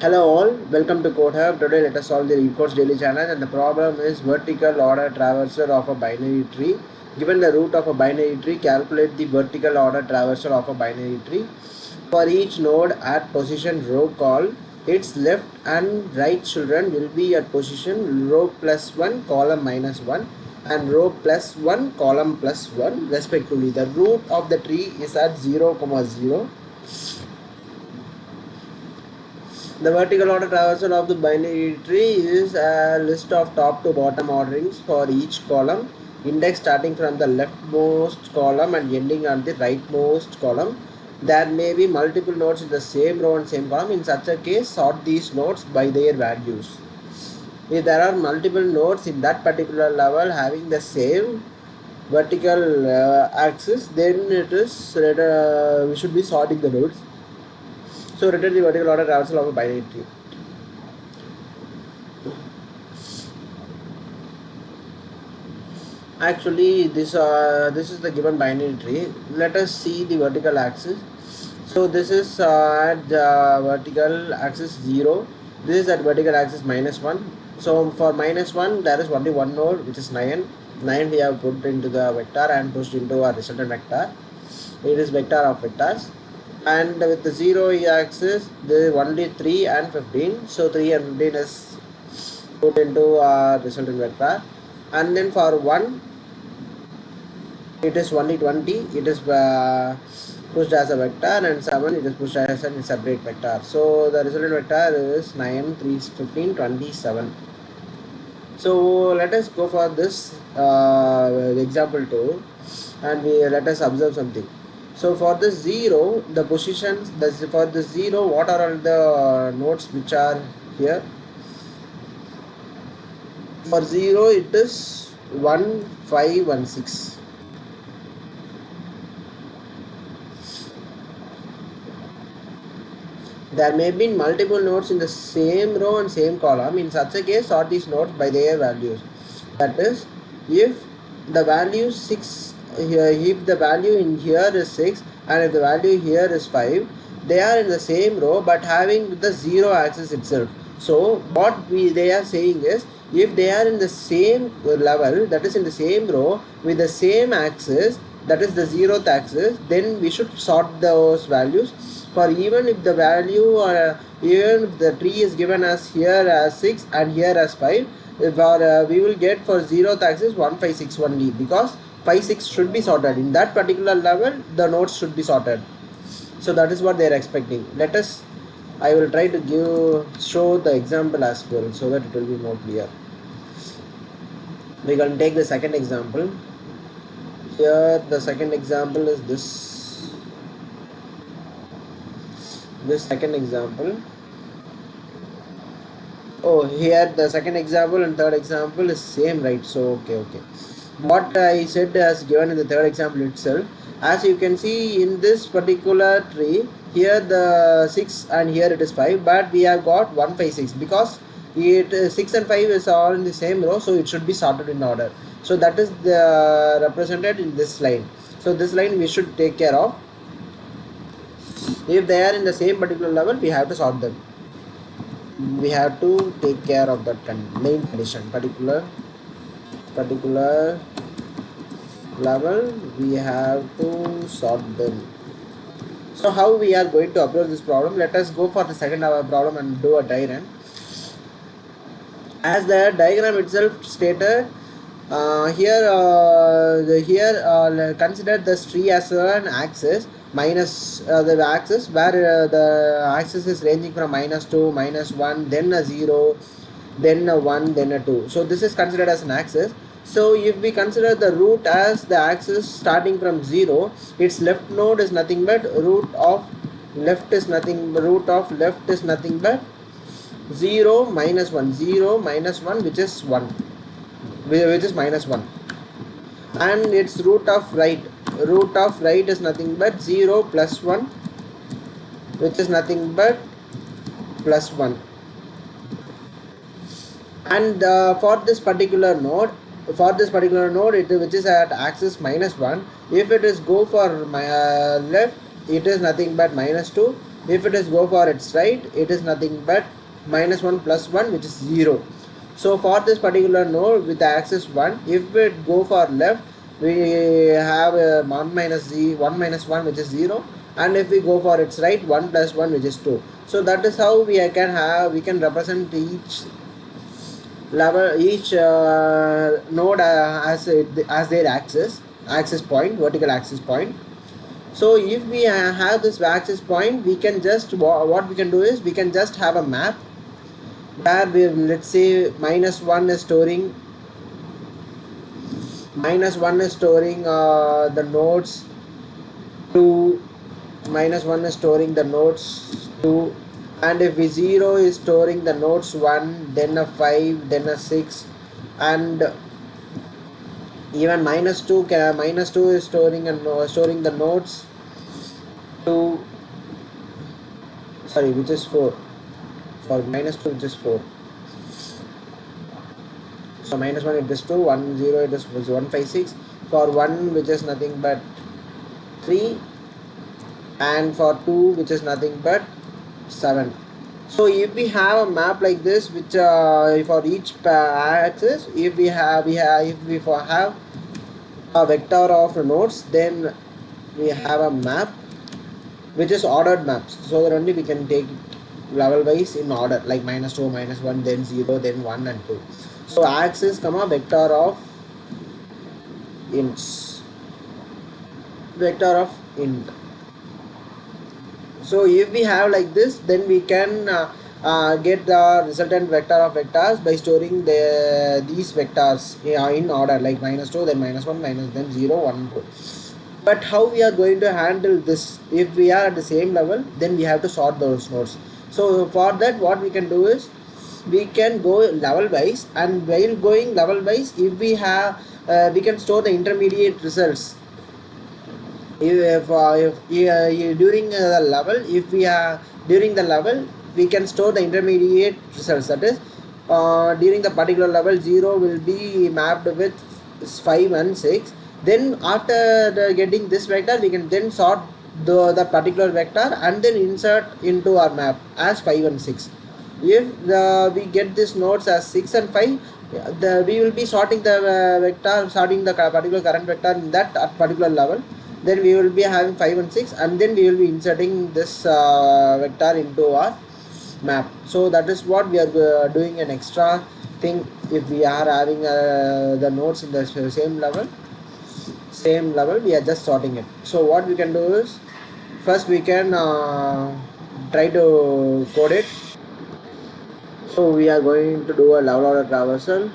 Hello all, welcome to Code Hub. Today let us solve the LeetCode's daily challenge, and the problem is vertical order traversal of a binary tree. Given the root of a binary tree, calculate the vertical order traversal of a binary tree. For each node at position row call, its left and right children will be at position row plus 1, column minus 1 and row plus 1, column plus 1 respectively. The root of the tree is at 0, 0. The vertical order traversal of the binary tree is a list of top to bottom orderings for each column, index starting from the leftmost column and ending on the rightmost column. There may be multiple nodes in the same row and same column. In such a case, sort these nodes by their values. If there are multiple nodes in that particular level having the same vertical axis, then it is we should be sorting the nodes. So return the vertical order traversal of a binary tree. Actually, this is the given binary tree. Let us see the vertical axis. So this is at vertical axis 0. This is at vertical axis minus 1. So for minus 1, there is only one node, which is 9. 9 we have put into the vector and pushed into our resultant vector. It is vector of vectors. And with the 0 axis, there is only 3 and 15. So 3 and 15 is put into our resultant vector. And then for 1, it is only 20. It is pushed as a vector, and 7 it is pushed as a separate vector. So the resultant vector is 9, 3, 15, 27. So let us go for this example 2, and let us observe something. So for the 0, the positions, for the 0, what are all the nodes which are here? For 0, it is 1, 5, 1, 6. There may be multiple nodes in the same row and same column. In such a case, sort these nodes by their values. That is, if the value 6 here, if the value in here is 6 and if the value here is 5, they are in the same row but having the 0 axis itself. So what they are saying is, if they are in the same level, that is in the same row with the same axis, that is the 0th axis, then we should sort those values. For even if the value even if the tree is given as here as 6 and here as 5, we will get for 0th axis 1, 5, 6 only, because 5, 6 should be sorted. In that particular level, the nodes should be sorted. So that is what they are expecting. I will try to show the example as well, so that it will be more clear. We can take the second example. Here the second example is this second example. Oh, here the second example and third example is same, right? So okay. What I said as given in the third example itself. As you can see in this particular tree, here the 6 and here it is 5, but we have got 1, 5, 6 because it 6 and 5 is all in the same row, so it should be sorted in order. So that is the represented in this line. So this line we should take care of. If they are in the same particular level, we have to sort them. We have to take care of that main condition. Particular level, we have to sort them. So how we are going to approach this problem? Let us go for the second problem and do a diagram. As the diagram itself stated, here consider this tree as an axis minus the axis where the axis is ranging from -2, -1, then a 0, then a 1, then a 2. So this is considered as an axis. So if we consider the root as the axis starting from 0, its left node is nothing but root of left is nothing but 0 minus 1, 0 minus 1, which is 1, which is minus 1, and its root of right is nothing but 0 plus 1, which is nothing but plus 1. And for this particular node, which is at axis -1, if it is go for my left, it is nothing but -2, If it is go for its right, it is nothing but -1 plus 1, which is 0. So for this particular node with the axis 1, if it go for left, we have 1 minus 1, which is 0, and if we go for its right, 1 plus 1, which is 2. So that is how we can represent each level, each node as their axis point, vertical axis point. So if we have this axis point, we can just, what we can do is we can just have a map where we, let's say -1 is storing the nodes 2, -1 is storing the nodes 2, and if we 0 is storing the nodes 1, then a 5, then a 6, and even -2 is storing the nodes 2, sorry, which is 4, for -2, which is 4. So -1 it is 2, 1 0 it is 1 5 6, for 1 which is nothing but 3, and for 2 which is nothing but 7. So if we have a map like this, which for each axis, if we have a vector of nodes, then we have a map which is ordered maps, so that only we can take level wise in order, like -2, -1, then 0, then 1 and 2. So axis comma vector of ints, vector of int. So if we have like this, then we can get the resultant vector of vectors by storing these vectors in order, like -2, then -1, then 0, 1, 2. But how we are going to handle this? If we are at the same level, then we have to sort those nodes. So for that, what we can do is we can go level wise, and while going level wise, if we have we can store the intermediate results. If during the level, if we are during the level, we can store the intermediate results. That is, during the particular level, 0 will be mapped with 5 and 6. Then after getting this vector, we can then sort the particular vector and then insert into our map as 5 and 6. If we get these nodes as 6 and 5, we will be sorting the sorting the particular current vector in that particular level. Then we will be having 5 and 6, and then we will be inserting this vector into our map. So that is what we are doing, an extra thing. If we are having the nodes in the same level, we are just sorting it. So what we can do is, first we can try to code it. So we are going to do a level order traversal.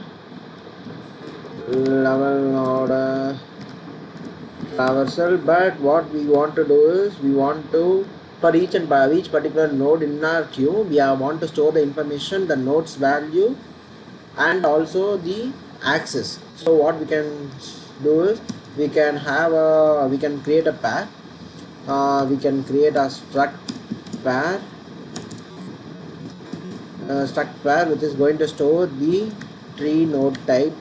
But what we want to do is, we want to, for each particular node in our queue, we want to store the information, the node's value, and also the axis. So what we can do is, we can create a pair. We can create a struct pair which is going to store the tree node type,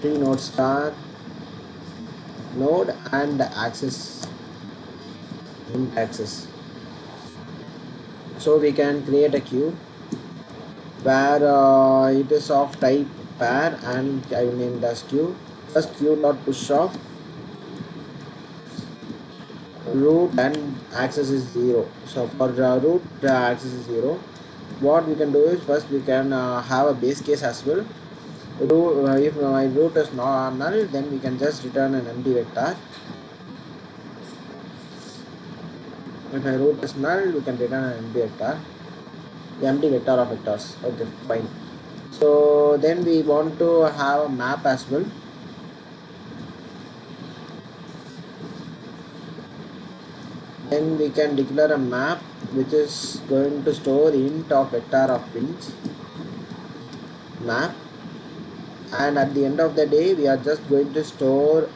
tree node star node, and axis, axis. So we can create a queue where it is of type pair, and I will name it as queue. First, queue dot push off root, and axis is 0. So for root, the axis is 0. What we can do is, first we can have a base case as well. If my root is not null, then we can just return an empty vector. If my root is null, we can return an empty vector, the empty vector of vectors. Okay, fine. So then we want to have a map as well. Then we can declare a map which is going to store int of vector of int map, and at the end of the day, we are just going to store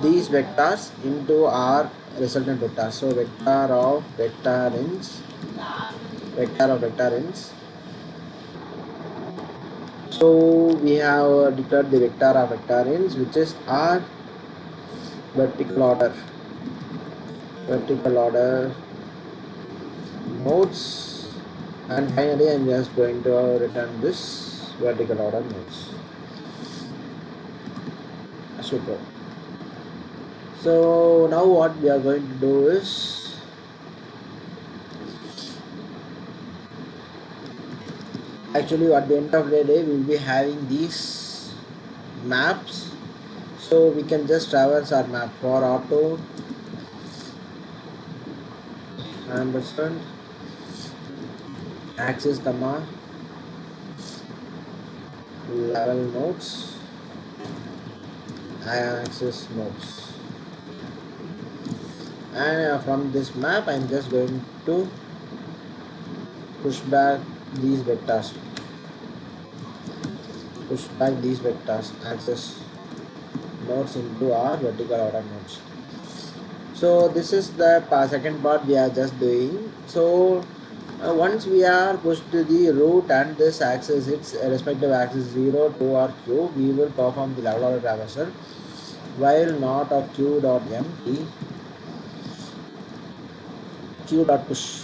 these vectors into our resultant vector. So vector of vector ins. So we have declared the vector of vector ins, which is our vertical order. nodes, and finally I'm just going to return this vertical order nodes. Super. So now what we are going to do is actually at the end of the day we will be having these maps, so we can just traverse our map for auto ampersand axis comma level nodes axis nodes, and from this map I'm just going to push back these vectors axis nodes into our vertical order nodes. So this is the second part we are just doing. So once we are pushed to the root and this axis, its respective axis 0, 2 or q, we will perform the level order traversal while not of q dot empty q dot push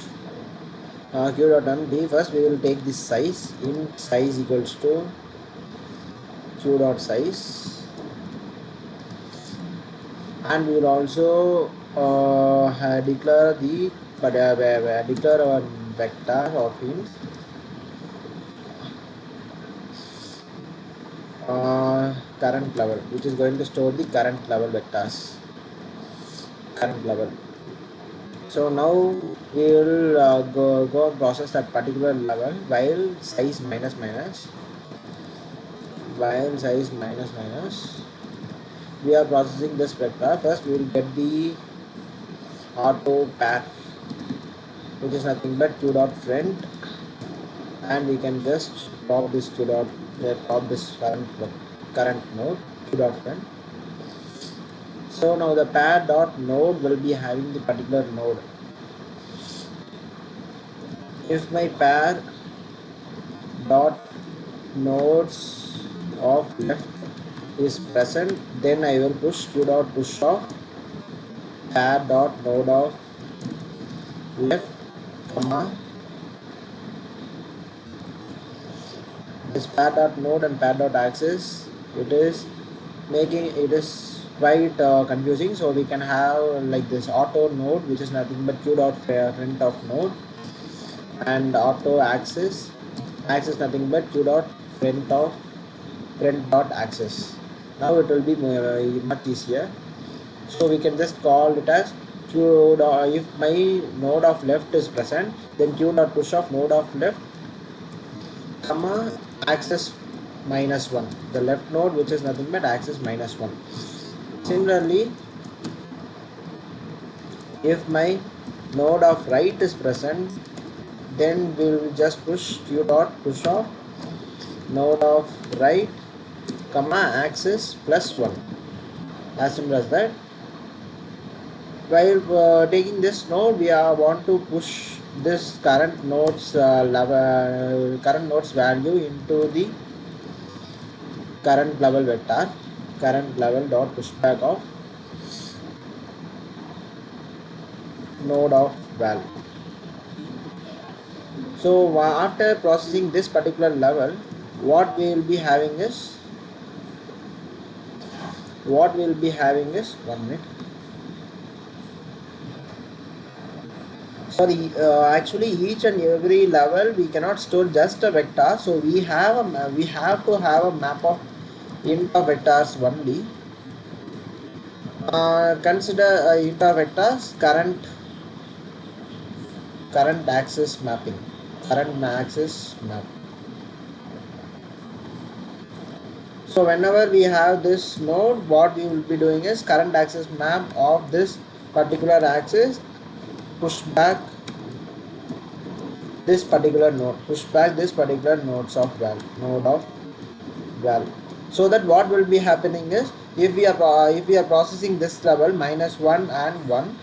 q dot empty. First we will take this size, int size equals to q dot size, and we will also declare the declare our vector of int current level, which is going to store the current level vectors, current level. So now we will go and process that particular level while size minus minus, we are processing this vector. First we will get the auto path, which is nothing but q dot friend, and we can just pop this q dot pop this current node q dot friend. So now the pair dot node will be having the particular node. If my pair dot nodes of left is present, then I will push q dot push of pair dot node of left comma this pair dot node and pair dot axis. It is quite confusing, so we can have like this auto node, which is nothing but q dot front of node, and auto axis nothing but q dot front dot axis. Now it will be much easier, so we can just call it as q dot, if my node of left is present, then q dot push of node of left comma axis minus 1, the left node, which is nothing but axis minus 1. Similarly, if my node of right is present, then we will just push q dot push of node of right comma axis plus 1, as simple as that. While taking this node, we want to push this current node's value into the current level vector, current level dot pushback of node of val. So after processing this particular level, what we will be having is 1 minute. Sorry, actually each and every level we cannot store just a vector, so we have to have a map of int of vectors only. Consider int of vectors current axis mapping, current axis map. So whenever we have this node, what we will be doing is current axis map of this particular axis, push back this particular node, nodes of node of val. So that what will be happening is, if we are processing this level minus 1 and 1,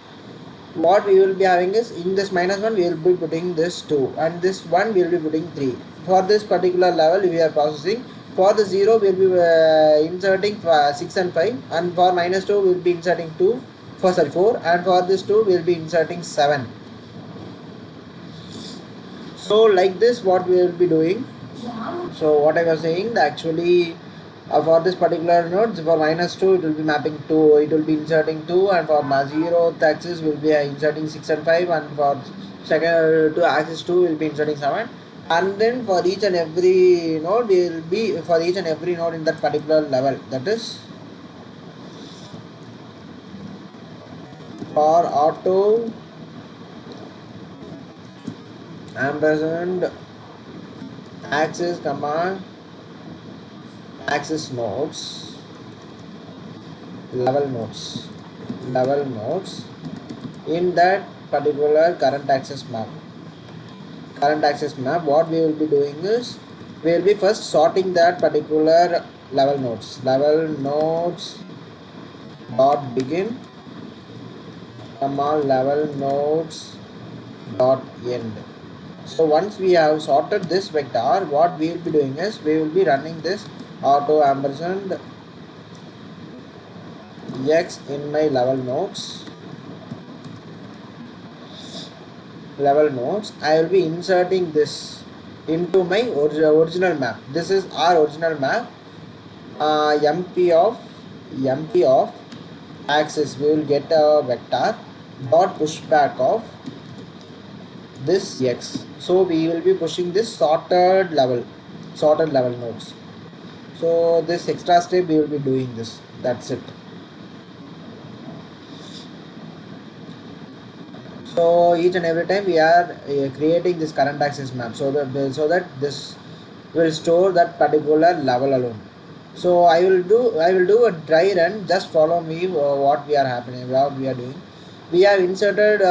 what we will be having is, in this minus 1 we will be putting this 2, and this 1 we will be putting 3. For this particular level we are processing, for the 0 we will be inserting 6 and 5, and for minus 2 we will be inserting 4, and for this 2 we will be inserting 7. So like this what we will be doing. So what I was saying, actually for this particular node, for -2 it will be mapping 2, it will be inserting 2, and for 0th axis will be inserting 6 and 5, and for second to axis 2 will be inserting 7, and then for each and every node will be for each and every node in that particular level, that is for auto ampersand axis comma axis nodes, level nodes in that particular current axis map. What we will be doing is we will be first sorting that particular level nodes dot begin comma level nodes dot end. So once we have sorted this vector, what we will be doing is we will be running this auto ampersand x in my level nodes. I will be inserting this into my original map. This is our original map. MP of axis, we will get a vector dot pushback of this x. So we will be pushing this sorted level nodes. So this extra step we will be doing this. That's it. So each and every time we are creating this current axis map, so that this will store that particular level alone. So I will do a dry run. Just follow me what we are doing. We have inserted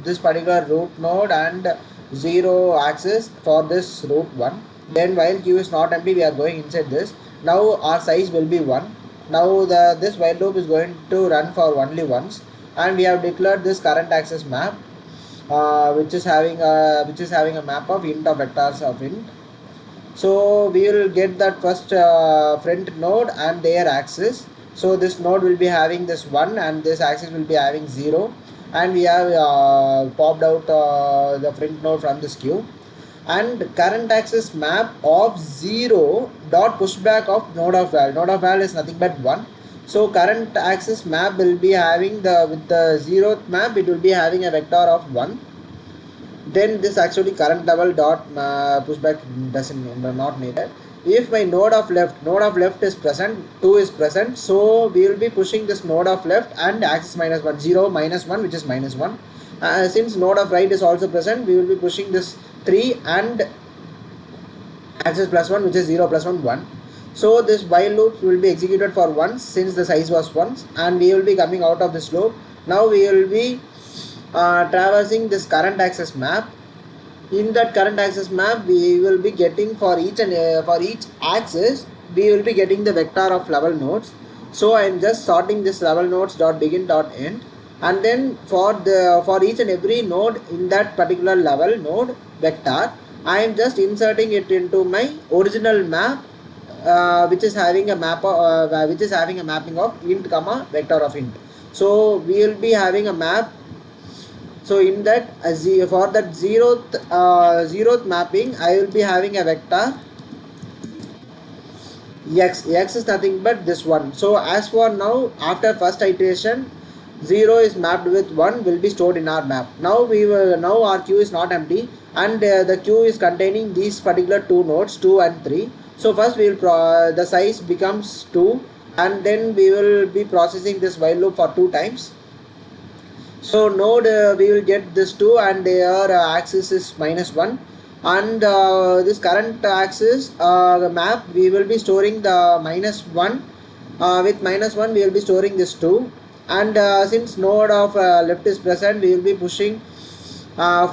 this particular root node and 0 axis for this root 1. Then while queue is not empty, we are going inside this. Now our size will be 1. Now this while loop is going to run for only once, and we have declared this current axis map, which is having a map of int of vectors of int. So we will get that first front node and their axis. So this node will be having this 1 and this axis will be having 0, and we have popped out the front node from this queue. And current axis map of 0 dot pushback of node of val is nothing but 1. So current axis map will be having with the 0th map, it will be having a vector of 1. Then this actually current level dot pushback not needed. If my node of left is present, 2 is present, so we will be pushing this node of left and axis -1, 0 -1, which is -1. Since node of right is also present, we will be pushing this 3 and axis +1, which is 0 +1, 1. So this while loop will be executed for once, since the size was once, and we will be coming out of this loop. Now we will be traversing this current axis map. In that current axis map, we will be getting for each axis, we will be getting the vector of level nodes. So I am just sorting this level nodes dot begin dot end, and then for each and every node in that particular level node vector, I am just inserting it into my original map, which is having a mapping of int comma vector of int. So we will be having a map. So in that for that 0th mapping, I will be having a vector x is nothing but this one. So as for now, after first iteration, 0 is mapped with 1 will be stored in our map. Now our queue is not empty, and the queue is containing these particular 2 nodes, 2 and 3. So first we will the size becomes 2, and then we will be processing this while loop for 2 times. So node we will get this 2 and their axis is -1, and this current axis the map we will be storing the -1, with -1 we will be storing this 2, and since node of left is present, we will be pushing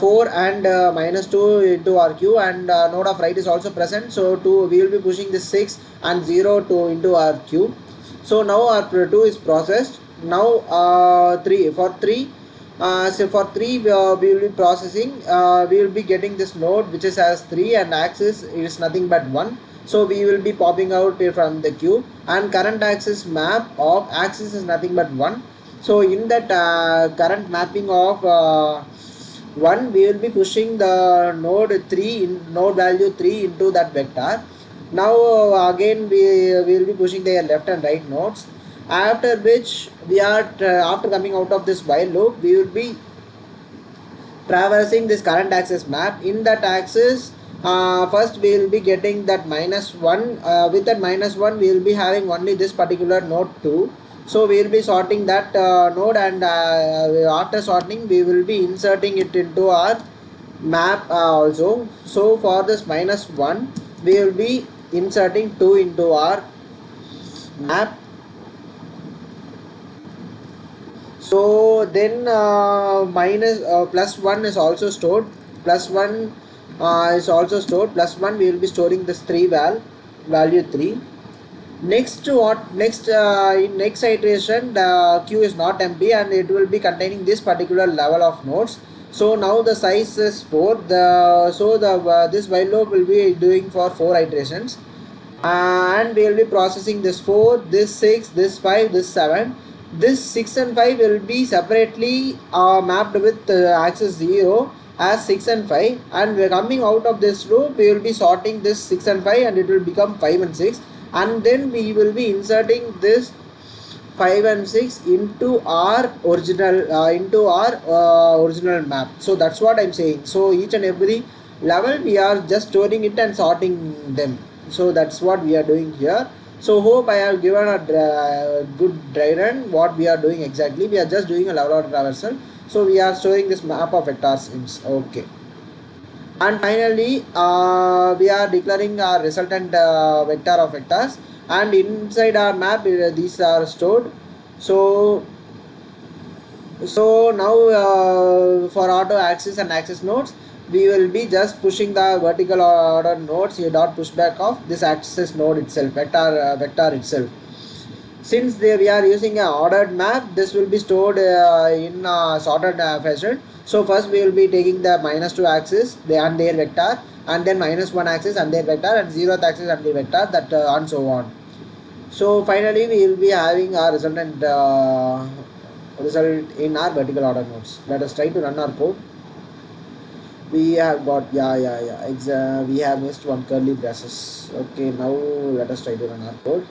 4 and -2 into our queue, and node of right is also present, so 2 we will be pushing this 6 and 0 into our queue. So now our 2 is processed. Now 3 for 3 so for 3 we will be processing, we will be getting this node which is has 3 and axis is nothing but 1. So we will be popping out from the queue, and current axis map of axis is nothing but 1. So in that current mapping of 1, we will be pushing the node 3 in node value 3 into that vector. Now again we will be pushing their left and right nodes, after which we are after coming out of this while loop, we will be traversing this current axis map. In that axis, first we will be getting that -1. With that -1, we will be having only this particular node 2. So we will be sorting that node, and after sorting, we will be inserting it into our map also. So for this -1, we will be inserting 2 into our map. So then +1 is also stored. +1 is also stored. +1 we will be storing this 3 value 3. Next in next iteration, the queue is not empty and it will be containing this particular level of nodes. So now the size is 4. This while loop will be doing for 4 iterations, and we will be processing this 4, this 6, this 5, this 7. This 6 and 5 will be separately mapped with axis 0 as 6 and 5, and we are coming out of this loop, we will be sorting this 6 and 5 and it will become 5 and 6, and then we will be inserting this 5 and 6 into our original map. So that's what I'm saying. So each and every level we are just storing it and sorting them. So that's what we are doing here. So hope I have given a good dry run what we are doing exactly. We are just doing a level order traversal. So we are showing this map of vectors. Okay. And finally, we are declaring our resultant vector of vectors, and inside our map these are stored. So now for auto axis and axis nodes, we will be just pushing the vertical order nodes here dot pushback of this axis node itself, vector itself. Since we are using an ordered map, this will be stored in sorted fashion. So first we will be taking the -2 axis and their vector, and then -1 axis and their vector, and 0th axis and the vector, that and so on. So finally we will be having our resultant result in our vertical order nodes. Let us try to run our code. We have got we have missed one curly braces. Okay, now let us try to run our code.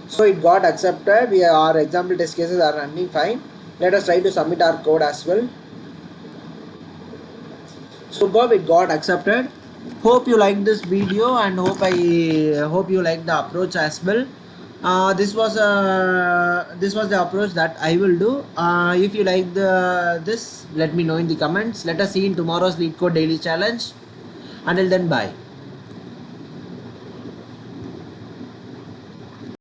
So it got accepted. Our example test cases are running fine. Let us try to submit our code as well. So Bob, it got accepted. Hope you liked this video, and hope you liked the approach as well. This was the approach that I will do. If you like this, let me know in the comments. Let us see in tomorrow's LeetCode daily challenge. Until then, bye.